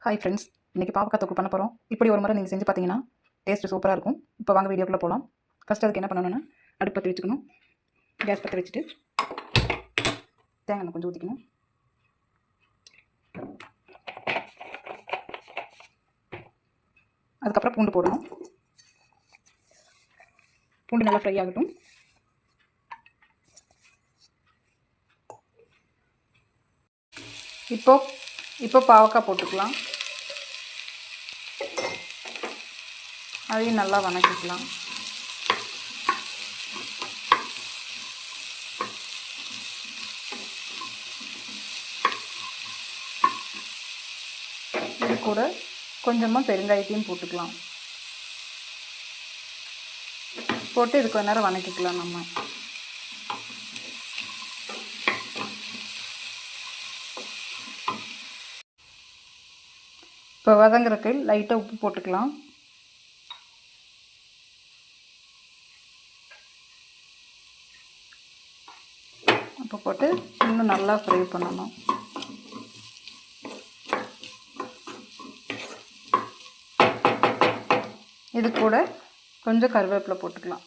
Hi friends, இன்றைக்கி பாவக்காய் தொக்கு பண்ண போகிறோம். இப்படி ஒரு முறை நீங்கள் செஞ்சு பார்த்தீங்கன்னா டேஸ்ட்டு சூப்பராக இருக்கும். இப்போ வாங்க வீடியோக்குள்ளே போகலாம். ஃபஸ்ட்டு அதுக்கு என்ன பண்ணணும்னா, அடுப்பு பற்றி வச்சுக்கணும். கேஸ் பற்ற வச்சுட்டு தேங்காய் எண்ணெய் கொஞ்சம் ஊற்றிக்கணும். அதுக்கப்புறம் பூண்டு போடணும். பூண்டு நல்லா ஃப்ரை ஆகட்டும். இப்போ பாவக்காய் போட்டுக்கலாம். அதையும் நல்லா வணக்கிக்கலாம். இது கூட கொஞ்சமாக பெருங்காயத்தையும் போட்டுக்கலாம். போட்டு இது கொஞ்ச நேரம் வணக்கிக்கலாம். நம்ம இப்போ வதங்குறதுக்கு லைட்டாக உப்பு போட்டுக்கலாம். உப்பு போட்டு இன்னும் நல்லா ஃப்ரை பண்ணணும். இது கூட கொஞ்சம் கருவேப்பிலை போட்டுக்கலாம்.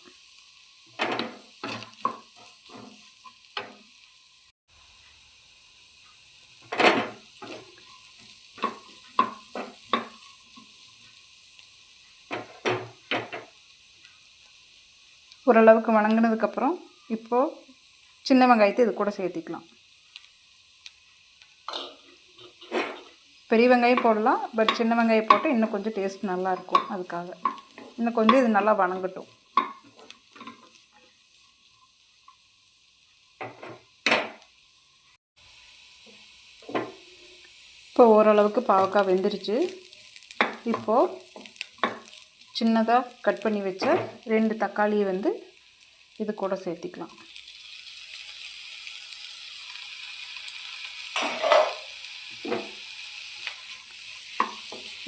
ஓரளவுக்கு வணங்கினதுக்கப்புறம் இப்போது சின்ன வெங்காயத்தை இது கூட சேர்த்திக்கலாம். பெரிய வெங்காயம் போடலாம், பட் சின்ன வெங்காயம் போட்டு இன்னும் கொஞ்சம் டேஸ்ட் நல்லாயிருக்கும். அதுக்காக இன்னும் கொஞ்சம் இது நல்லா வணங்கட்டும். இப்போ ஓரளவுக்கு பாவக்காய் வெந்துருச்சு. இப்போது சின்னதாக கட் பண்ணி வச்ச 2 தக்காளியை இது கூட சேர்த்திக்கலாம்.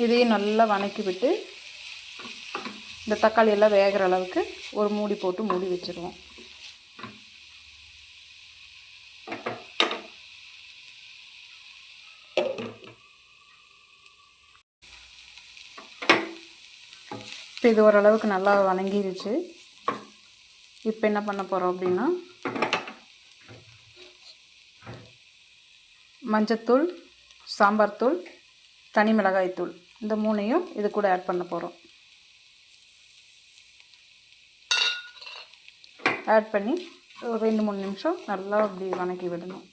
இதையும் நல்லா வணக்கி விட்டு இந்த தக்காளி எல்லாம் வேகிற அளவுக்கு ஒரு மூடி போட்டு மூடி வச்சுருவோம். இப்போ இது ஓரளவுக்கு நல்லா வணங்கிருச்சு. இப்போ என்ன பண்ண போகிறோம் அப்படின்னா, மஞ்சத்தூள், சாம்பார் தூள், தனி மிளகாய் தூள், இந்த 3ஐயும் இது கூட ஆட் பண்ண போகிறோம். ஆட் பண்ணி ஒரு 2-3 நிமிஷம் நல்லா அப்படி வணக்கி விடணும்.